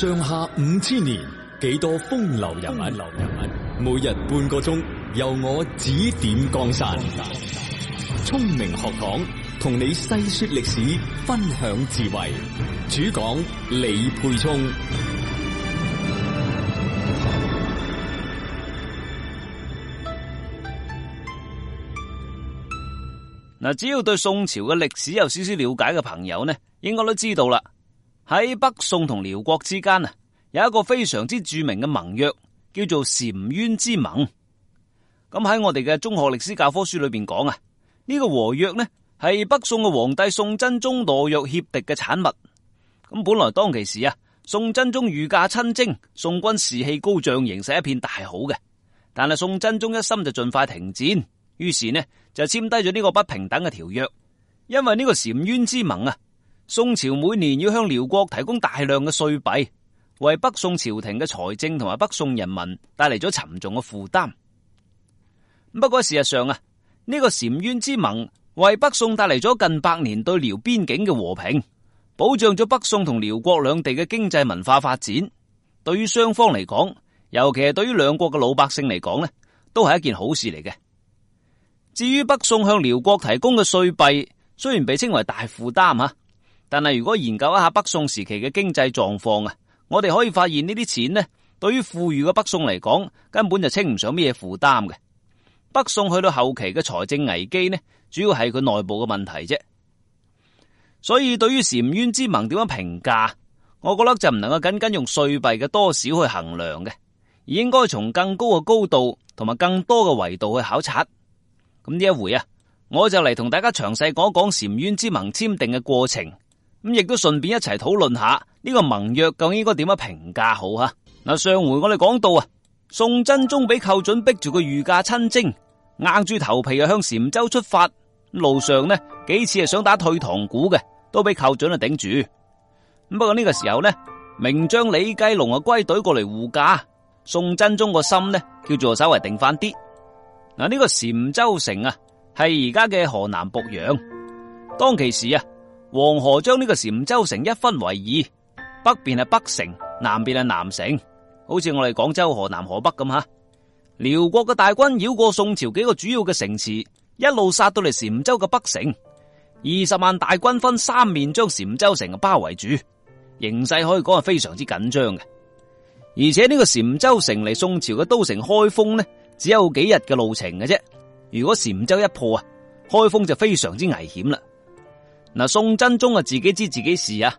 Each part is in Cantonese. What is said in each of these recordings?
上下5000年，幾多風流人物，每日半個鐘，由我指點江山，聰明學堂同你細說歷史，分享智慧。主講李沛聰。嗱，只要對宋朝嘅歷史有少少了解嘅朋友呢，應該都知道啦。喺北宋同遼國之間啊，有一個非常之著名嘅盟約，叫做澶淵之盟。咁喺我哋嘅中學歷史教科書裏邊講啊，呢個和約呢係北宋嘅皇帝宋真宗懦弱怯敵嘅產物。咁本來當其時啊，宋真宗御駕親征，宋軍士氣高漲，形勢一片大好嘅。但係宋真宗一心就盡快停戰，於是呢就簽低咗呢個不平等嘅條約。因為呢個澶淵之盟啊，宋朝每年要向遼國提供大量嘅稅幣，為北宋朝廷嘅財政同埋北宋人民帶嚟咗沉重嘅負擔。不過事實上啊，呢個澶淵之盟為北宋帶嚟咗近100年對遼邊境嘅和平，保障咗北宋同遼國兩地嘅經濟文化發展。對於雙方嚟講，尤其係對於兩國嘅老百姓嚟講呢，都係一件好事嚟嘅。至於北宋向遼國提供嘅稅幣，雖然被稱為大負擔啊，但係如果研究一下北宋時期嘅經濟狀況啊，我哋可以發現呢啲錢呢，對於富裕嘅北宋嚟講，根本就稱唔上咩嘢負擔嘅。北宋去到後期嘅財政危機呢，主要係佢內部嘅問題啫。所以對於澶淵之盟點樣評價，我覺得就唔能夠僅僅用稅幣嘅多少去衡量嘅，而應該從更高嘅高度同埋更多嘅維度去考察。咁呢一回啊，我就嚟同大家詳細講一講澶淵之盟簽訂嘅過程，咁亦都順便一齊討論下呢個盟約究竟應該點樣評價好哈。嗱，上回我哋講到啊，宋真宗俾寇準逼住佢御駕親征，硬住頭皮向禪州出發，路上呢幾次係想打退堂鼓嘅，都俾寇準頂住。不過呢個時候呢，名將李繼龍歸隊過嚟護駕，宋真宗個心呢叫做稍微定翻啲。嗱，呢個禪州城啊，係而家嘅河南濮陽。當其時啊，黃河將呢個禪州城一分為二，北邊係北城，南邊係南城，好似我哋廣州河南河北咁吓。遼國嘅大軍繞過宋朝幾個主要嘅城池，一路殺到嚟禪州嘅北城，20萬大軍分三面將禪州城包圍住，形勢可以講係非常之緊張嘅。而且呢個禪州城離宋朝嘅都城開封呢，只有幾日嘅路程嘅啫。如果禪州一破啊，開封就非常之危險啦。嗱，宋真宗啊自己知自己事啊，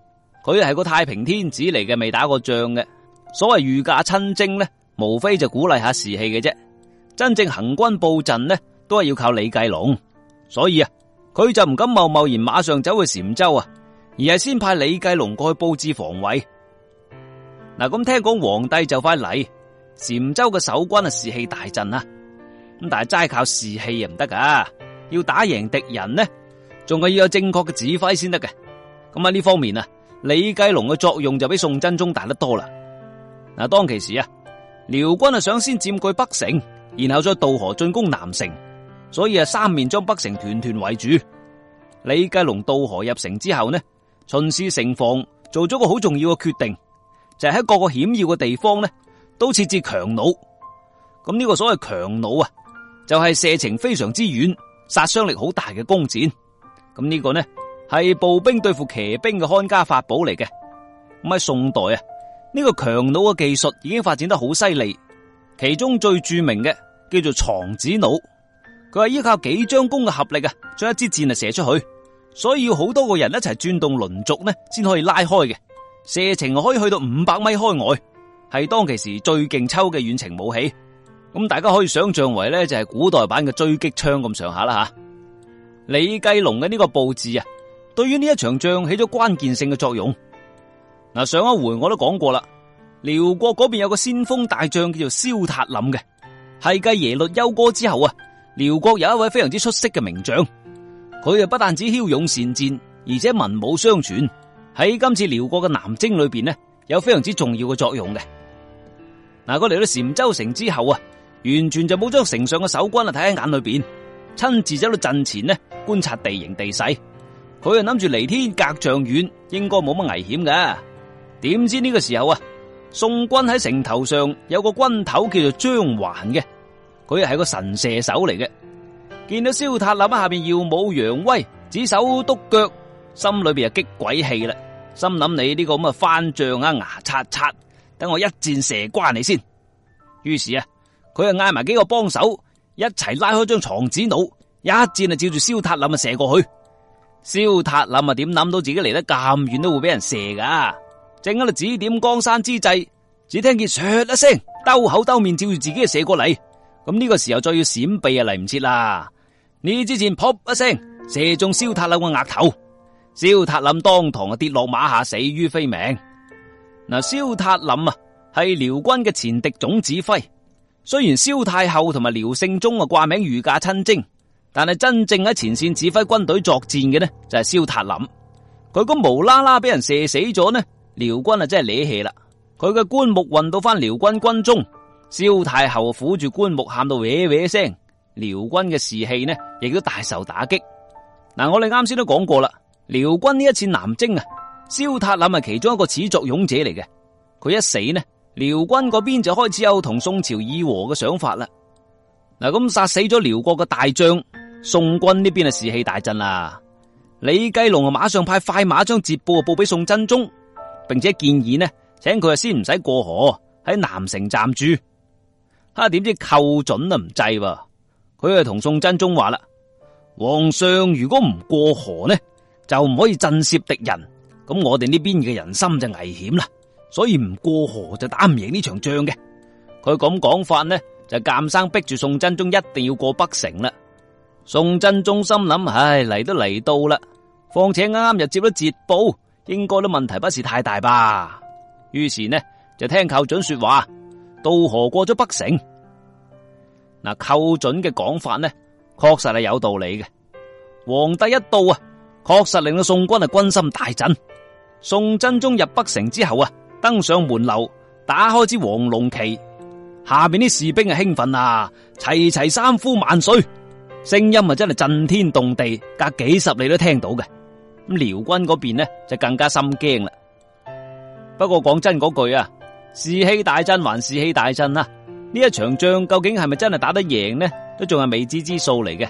佢係個太平天子嚟嘅，未打過仗嘅。所謂御駕親征呢，無非就鼓勵下士氣嘅啫。真正行軍布陣呢，都係要靠李繼龍。所以啊，佢就唔敢貿貿然馬上走去禪州啊，而係先派李繼龍過去布置防衛。嗱，咁聽講皇帝就快嚟，禪州嘅守軍啊士氣大振啊。咁但係齋靠士氣啊唔得噶，要打贏敵人呢，仲係要有正確嘅指揮先得嘅。咁喺呢方面啊，李繼龍嘅作用就比宋真宗大得多啦。嗱，當其時啊，遼軍啊想先佔據北城，然後再渡河進攻南城，所以啊三面將北城團團圍住。李繼龍渡河入城之後呢，巡視城防，做咗個好重要嘅決定，就係喺各個險要嘅地方呢都設置強弩。咁呢個所謂強弩啊，就係射程非常之遠、殺傷力好大嘅弓箭。咁呢個呢係步兵對付騎兵嘅看家法寶嚟嘅。咁喺宋代啊，呢個強弩嘅技術已經發展得好犀利，其中最著名嘅叫做床子弩，佢係依靠幾張弓嘅合力啊，將一支箭啊射出去，所以要好多個人一齊轉動輪軸呢，先可以拉開嘅，射程可以去到500米開外，係當其時最勁抽嘅遠程武器。咁大家可以想象為呢，就係古代版嘅狙擊槍咁上下啦吓。李繼龍嘅呢個布置啊，對於呢一場仗起咗關鍵性嘅作用。嗱，上一回我都講過啦，遼國嗰邊有個先鋒大將叫做蕭塔林嘅，係繼耶律休哥之後啊，遼國有一位非常之出色嘅名將。佢啊不但止驍勇善戰，而且文武雙全，喺今次遼國嘅南征裏邊呢，有非常之重要嘅作用嘅。嗱，佢嚟到禪州城之後啊，完全就冇將城上嘅守軍啊睇喺眼裏邊，親自走到陣前呢觀察地形地勢。佢啊諗住離天隔丈遠，應該冇乜危險㗎。點知呢個時候啊，宋軍喺城頭上有個軍頭叫做張環嘅，佢係個神射手嚟嘅。見到蕭塔林喺下邊耀武揚威，指手督腳，心裏邊就激鬼氣啦。心諗你呢個咁嘅番將啊，牙刷刷，等我一箭射瓜你先。於是啊，佢就嗌埋幾個幫手一齊拉開張床子弩，一箭就照住蕭塔林啊射過去。蕭塔林啊點諗到自己嚟得咁遠都會俾人射噶？正喺度指點江山之際，只聽見唰一聲，兜口兜面照住自己嘅射過嚟。咁呢個時候再要閃避啊嚟唔切啦！呢支箭噗一聲射中蕭塔林嘅額頭，蕭塔林當堂啊跌落馬下，死於非命。嗱，蕭塔林啊係遼軍嘅前敵總指揮。雖然蕭太后同埋遼聖宗啊掛名御駕親征，但係真正喺前線指揮軍隊作戰嘅呢就係蕭塔林。佢咁無啦啦俾人射死咗呢，遼軍啊真係瀨氣啦。佢嘅棺木運到翻遼軍軍中，蕭太后撫住棺木喊到嘩嘩聲，遼軍嘅士氣呢亦都大受打擊。嗱，我哋啱先都講過啦，遼軍呢一次南征啊，蕭塔林係其中一個始作俑者嚟嘅。佢一死呢，遼軍嗰邊就開始有同宋朝議和嘅想法啦。嗱，咁殺死咗遼國嘅大將，宋軍呢邊啊士氣大振啦。李繼龍啊馬上派快馬將捷報報俾宋真宗，並且建議呢，請佢啊先唔使過河，喺南城暫住。點知寇準啊唔制喎，佢啊同宋真宗話啦：皇上如果唔過河呢，就唔可以震懾敵人，咁我哋呢邊嘅人心就危險啦，所以唔過河就打唔贏呢場仗嘅。佢咁講法呢，就監生逼住宋真宗一定要過北城啦。宋真宗心諗：唉，嚟都嚟到啦，況且啱啱又接咗捷報，應該都問題不是太大吧。於是呢，就聽寇準說話，渡河過咗北城。嗱，寇準嘅講法呢，確實係有道理嘅。皇帝一到啊，確實令到宋軍啊軍心大振。宋真宗入北城之後啊，登上門樓，打開支黃龍旗，下邊啲士兵啊興奮啊，齊齊三呼萬歲，聲音啊真係震天動地，隔幾十里都聽到嘅。咁遼軍嗰邊呢就更加心驚啦。不過講真嗰句啊，士氣大振還士氣大振啊，呢一場仗究竟係咪真係打得贏呢，都仲係未知之數嚟嘅。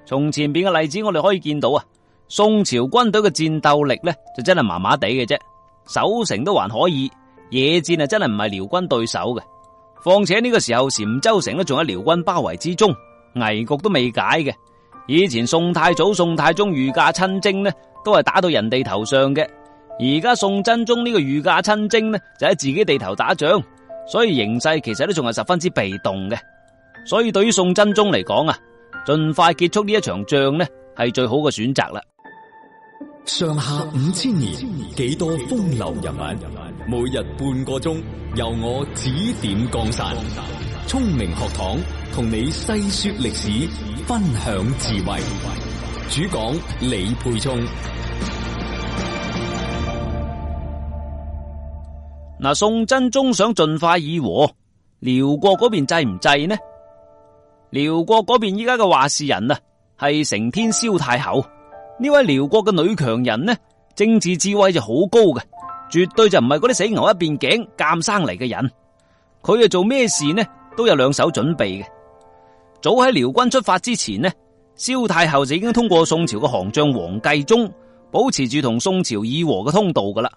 從前邊嘅例子我哋可以見到啊，宋朝軍隊嘅戰鬥力呢就真係麻麻地嘅啫，守城都還可以，野戰啊真係唔係遼軍對手嘅。況且呢個時候禪州城都仲喺遼軍包圍之中，危局都未解嘅。以前宋太祖、宋太宗御駕親征呢，都係打到人哋頭上嘅。而家宋真宗呢個御駕親征呢，就喺自己地頭打仗，所以形勢其實都仲係十分之被動嘅。所以對於宋真宗嚟講啊，盡快結束呢一場仗呢，係最好嘅選擇啦。上下5000年，幾多風流人物，每日半個鐘，由我指點江山，聰明學堂同你細說歷史，分享智慧。主講李沛聰。嗱，宋真宗想盡快議和，遼國嗰邊制唔制呢？遼國嗰邊依家嘅話事人啊，係成天蕭太后。呢位遼國嘅女強人呢，政治智慧就好高嘅，絕對就唔係嗰啲死牛一邊頸監生嚟嘅人。佢啊做咩事呢，都有兩手準備嘅。早喺遼軍出發之前呢，蕭太后就已經通過宋朝嘅行將黃繼宗，保持住同宋朝議和嘅通道噶啦。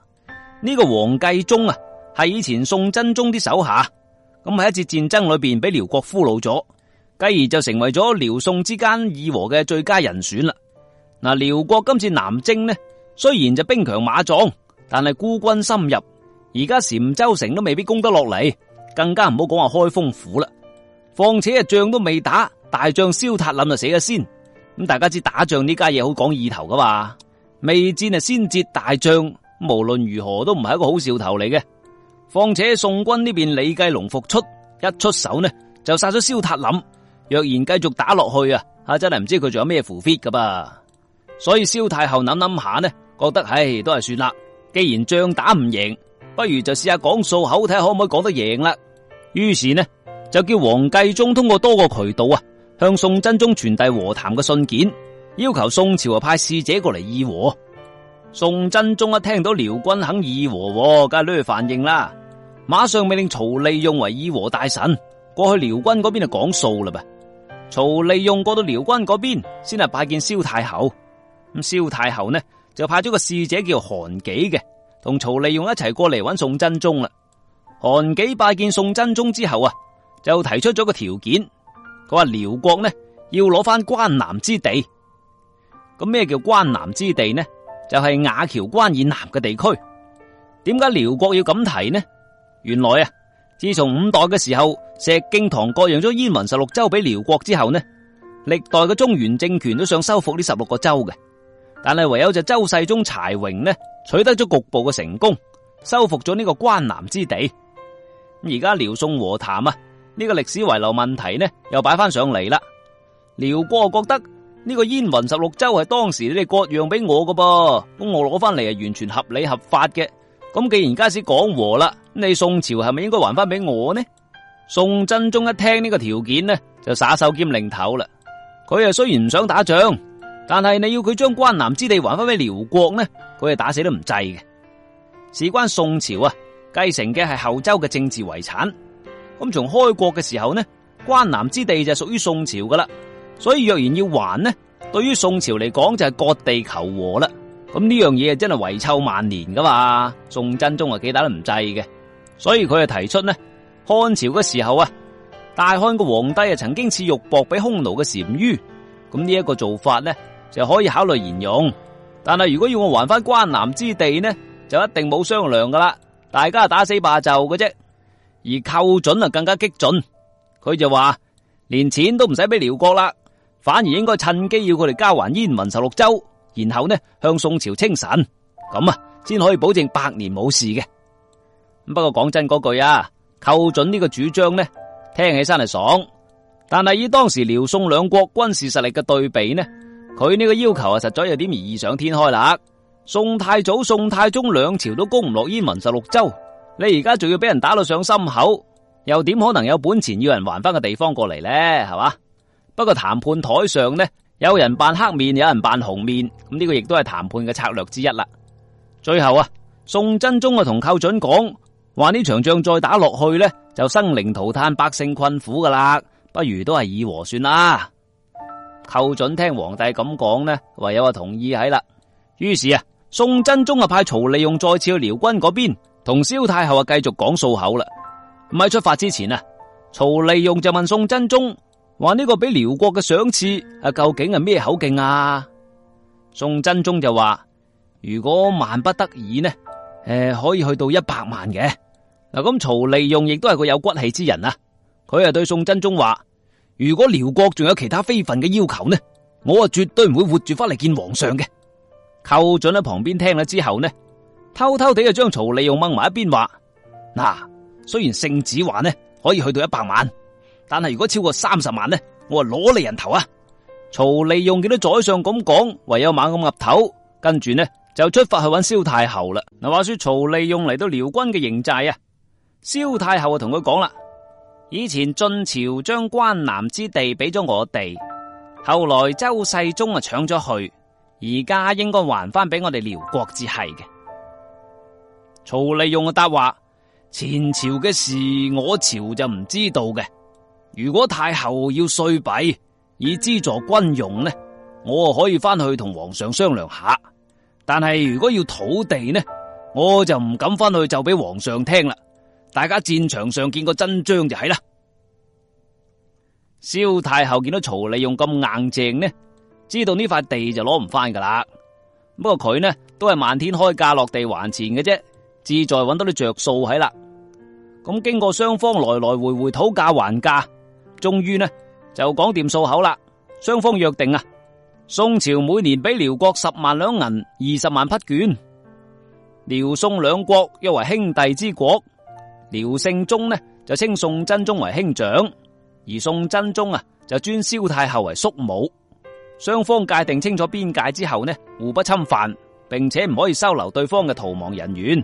呢個黃繼宗啊，係以前宋真宗啲手下，咁喺一次戰爭裏邊俾遼國俘虜咗，繼而就成為咗遼宋之間議和嘅最佳人選啦。嗱，遼國今次南征呢，雖然就兵強馬壯，但係孤軍深入，而家禪州城都未必攻得落嚟，更加唔好講話開封府啦。況且仗都未打，大將蕭塔林就死咗先。咁大家知打仗呢家嘢好講意頭噶嘛，未戰啊先捷大將，無論如何都唔係一個好兆頭嚟嘅。況且宋軍呢邊李繼龍復出，一出手呢就殺咗蕭塔林。若然繼續打落去啊，真係唔知佢仲有咩符 fit 噶噃。所以蕭太后諗諗下呢，覺得唉都係算啦。既然仗打唔贏，不如就試下講數口，睇下可唔可以講得贏啦。於是呢，就叫黃繼宗通過多個渠道啊，向宋真宗傳遞和談嘅信件，要求宋朝啊派使者過嚟議和。宋真宗一聽到遼軍肯議和，梗係攞去反應啦。馬上命令曹利用為議和大臣，過去遼軍嗰邊就講數啦噃。曹利用過到遼軍嗰邊，先係拜見蕭太后。咁蕭太后呢就派咗個使者叫韓紀嘅，同曹利用一齊過嚟揾宋真宗啦。韓紀拜見宋真宗之後啊，就提出咗個條件，佢話遼國呢要攞翻關南之地。咁咩叫關南之地呢？就係瓦橋關以南嘅地區。點解遼國要咁提呢？原來啊，自從5代嘅時候，石敬瑭割讓咗燕雲16州俾遼國之後呢，歷代嘅中原政權都想收復呢16個州嘅，但係唯有就周世宗柴榮呢取得咗局部嘅成功，收復咗呢個關南之地。而家遼宋和談啊，呢個歷史遺留問題呢又擺翻上嚟啦。遼國覺得呢個燕雲16州係當時你哋割讓俾我噶噃，咁我攞翻嚟係完全合理合法嘅。咁既然家時講和啦，你宋朝係咪應該還翻俾我呢？宋真宗一聽呢個條件呢，就耍手兼擰頭啦。佢啊雖然唔想打仗，但係你要佢將關南之地還翻俾遼國呢，佢係打死都唔制嘅。事關宋朝啊，繼承嘅係後周嘅政治遺產。咁從開國嘅時候呢，關南之地就屬於宋朝噶啦。所以若然要還呢，對於宋朝嚟講就係割地求和啦。咁呢樣嘢真係遺臭萬年噶嘛，宋真宗啊幾打都唔制嘅，所以佢就提出呢，漢朝嘅時候啊，大漢個皇帝啊曾經賜玉帛俾匈奴嘅單于，咁呢一個做法呢就可以考慮沿用。但係如果要我還翻關南之地呢，就一定冇商量噶啦，大家打死罷就嘅啫。而寇準啊更加激進，佢就話連錢都唔使俾遼國啦，反而應該趁機要佢哋交還燕雲16州。然後呢，向宋朝稱臣，咁啊，先可以保證百年冇事嘅。不過講真嗰句啊，寇準呢個主張呢，聽起身係爽，但係以當時遼宋兩國軍事實力嘅對比呢，佢呢個要求啊，實在有點異想天開啦。宋太祖、宋太宗兩朝都攻唔落燕雲16州，你而家仲要俾人打到上心口，又點可能有本錢要人還翻個地方過嚟呢？係嘛？不過談判台上呢，有人扮黑面，有人扮紅面，咁呢個亦都係談判嘅策略之一啦。最後啊，宋真宗啊同寇準講，話呢場仗再打落去呢，就生靈塗炭，百姓困苦噶啦，不如都係議和算啦。寇準聽皇帝咁講呢，唯有同意喺啦。於是啊，宋真宗啊派曹利用再次去遼軍嗰邊，同蕭太后啊繼續講數口啦。咁喺出發之前啊，曹利用就問宋真宗，話呢個俾遼國嘅賞賜啊，究竟係咩口徑啊？宋真宗就話：如果萬不得已呢，可以去到100萬嘅。嗱，咁曹利用亦都係個有骨氣之人啊，佢係對宋真宗話：如果遼國仲有其他非分嘅要求呢，我啊絕對唔會活住翻嚟見皇上嘅。寇準喺旁邊聽咗之後呢，偷偷地就將曹利用掹埋一邊話：嗱，雖然聖旨話呢可以去到100萬。但係如果超過30萬呢，我話攞你人頭啊！曹利用見到宰相咁講，唯有猛咁岌頭，跟住呢就出發去揾蕭太后啦。嗱，話說曹利用嚟到遼軍嘅營寨啊，蕭太后就同佢講啦：以前晉朝將關南之地俾咗我哋，後來周世宗啊搶咗去，而家應該還翻俾我哋遼國至係嘅。曹利用嘅答話：前朝嘅事我朝就唔知道嘅。如果太后要歲幣以資助軍用呢，我可以翻去同皇上商量下。但係如果要土地呢，我就唔敢翻去就俾皇上聽啦。大家戰場上見過真章就係啦。蕭太后見到曹利用咁硬淨呢，知道呢塊地就攞唔翻噶啦。不過佢呢都係漫天開價落地還錢嘅啫，志在揾到啲着數喺啦。咁經過雙方來來回回討價還價，終於呢就講掂數口啦。雙方約定啊，宋朝每年俾遼國10萬兩銀，20萬匹絹。遼宋兩國約為兄弟之國，遼聖宗呢就稱宋真宗為兄長，而宋真宗啊就尊蕭太后為叔母。雙方界定清楚邊界之後呢，互不侵犯，並且唔可以收留對方嘅逃亡人員，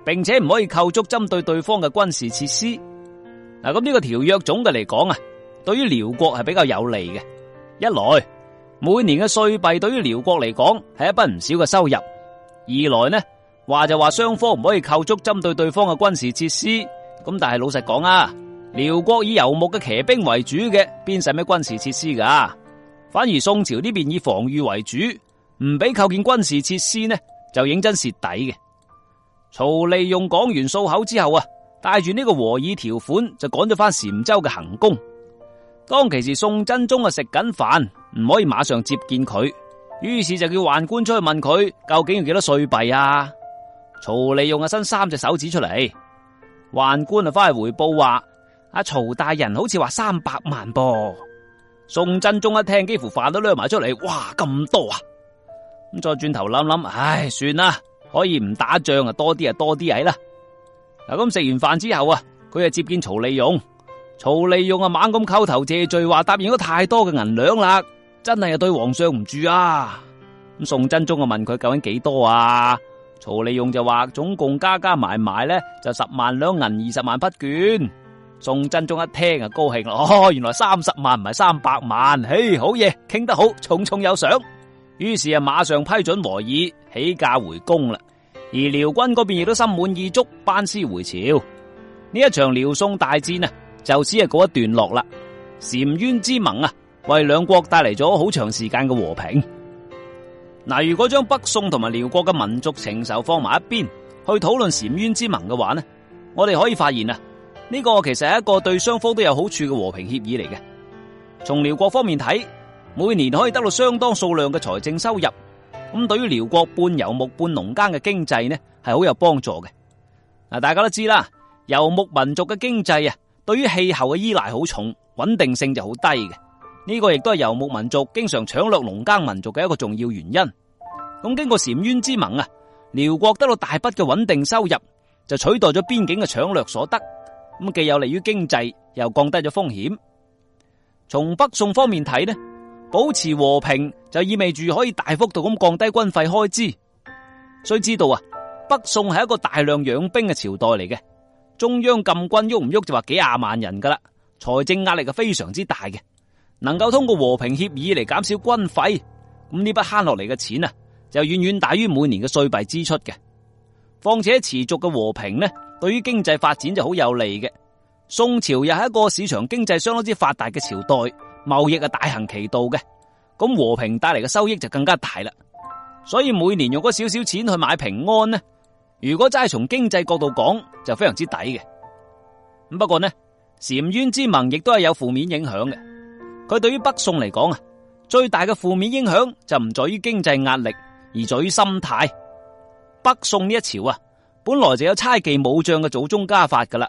並且唔可以構築針對對方嘅軍事設施。嗱，咁呢個條約總嘅嚟講啊，對於遼國係比較有利嘅。一來，每年嘅歲幣對於遼國嚟講係一筆唔少嘅收入；二來呢，話就話雙方唔可以構築針對對方嘅軍事設施，咁但係老實講啊，遼國以游牧嘅騎兵為主嘅，邊使咩軍事設施噶？反而宋朝呢邊以防禦為主，唔俾構建軍事設施呢，就認真蝕底嘅。曹利用講完數口之後啊，帶住呢個和議條款就趕咗翻禪州嘅行宮。當其時宋真宗啊食緊飯，唔可以馬上接見佢，於是就叫宦官出去問佢究竟要幾多歲幣啊。曹利用啊伸3隻手指出嚟，宦官啊翻去回報話阿曹大人好似話300萬噃。宋真宗一聽幾乎飯都掠埋出嚟，哇咁多啊！咁再轉頭諗諗，唉算啦，可以唔打仗啊多啲係啦。嗱咁食完飯之後啊，佢就接見曹利用。曹利用啊猛咁叩頭謝罪，話答應咗太多嘅銀兩啦，真係對皇上唔住啊！咁宋真宗啊問佢究竟幾多啊？曹利用就話總共加埋咧就10萬兩銀20萬匹絹。宋真宗一聽啊高興啦，原來30萬唔係300萬，嘿好嘢，傾得好，重重有賞。於是啊馬上批准和議，起駕回宮啦。而遼軍嗰邊亦都心滿意足，班師回朝。呢一場遼宋大戰啊，就此係告一段落啦。澶淵之盟啊，為兩國帶嚟咗好長時間嘅和平。嗱，如果將北宋同埋遼國嘅民族情仇放埋一邊，去討論澶淵之盟嘅話呢，我哋可以發現啊，呢個其實係一個對雙方都有好處嘅和平協議嚟嘅。從遼國方面睇，每年可以得到相當數量嘅財政收入，咁對於遼國半游牧半農耕嘅經濟呢，係好有幫助嘅。嗱，大家都知啦，游牧民族嘅經濟啊，對於氣候嘅依賴好重，穩定性就好低嘅。呢個亦都係游牧民族經常搶掠農耕民族嘅一個重要原因。咁經過澶淵之盟啊，遼國得到大筆嘅穩定收入，就取代咗邊境嘅搶掠所得。咁既有利於經濟，又降低咗風險。從北宋方面睇呢，保持和平就意味住可以大幅度咁降低軍費開支。須知道啊，北宋係一個大量養兵嘅朝代嚟嘅，中央禁軍喐唔喐就話幾廿萬人噶啦，財政壓力係非常之大嘅。能夠通過和平協議嚟減少軍費，咁呢筆慳落嚟嘅錢啊，就遠遠大於每年嘅稅幣支出嘅。況且持續嘅和平呢，對於經濟發展就好有利嘅。宋朝又係一個市場經濟相當之發達嘅朝代，貿易係大行其道嘅，咁和平帶嚟嘅收益就更加大啦。所以每年用嗰少少錢去買平安呢，如果齋從經濟角度講，就非常之抵嘅。咁不過呢，澶淵之盟亦都係有負面影響嘅。佢對於北宋嚟講啊，最大嘅負面影響就唔在於經濟壓力，而在於心態。北宋呢一朝啊，本來就有猜忌武將嘅祖宗家法噶啦。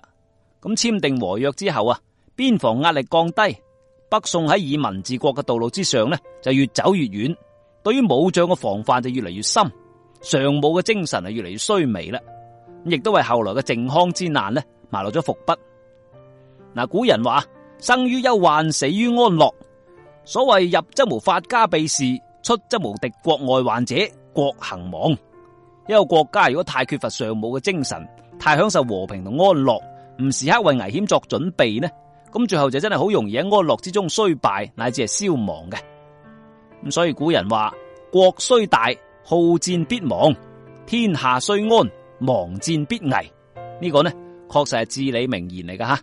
咁簽訂和約之後啊，邊防壓力降低，北宋喺以民治國嘅道路之上呢，就越走越遠。對於武將嘅防範就越嚟越深，尚武嘅精神係越嚟越衰微啦。亦都為後來嘅靖康之難呢埋落咗伏筆。嗱，古人話生於憂患，死於安樂。所謂入則無法家備事，出則無敵國外患者，國行亡。一個國家如果太缺乏尚武嘅精神，太享受和平同安樂，唔時刻為危險作準備呢，咁最後就真係好容易喺安樂之中衰敗，乃至係消亡嘅。咁所以古人話國雖大，好戰必亡；天下雖安，亡戰必危。呢個呢確實係至理名言嚟噶吓。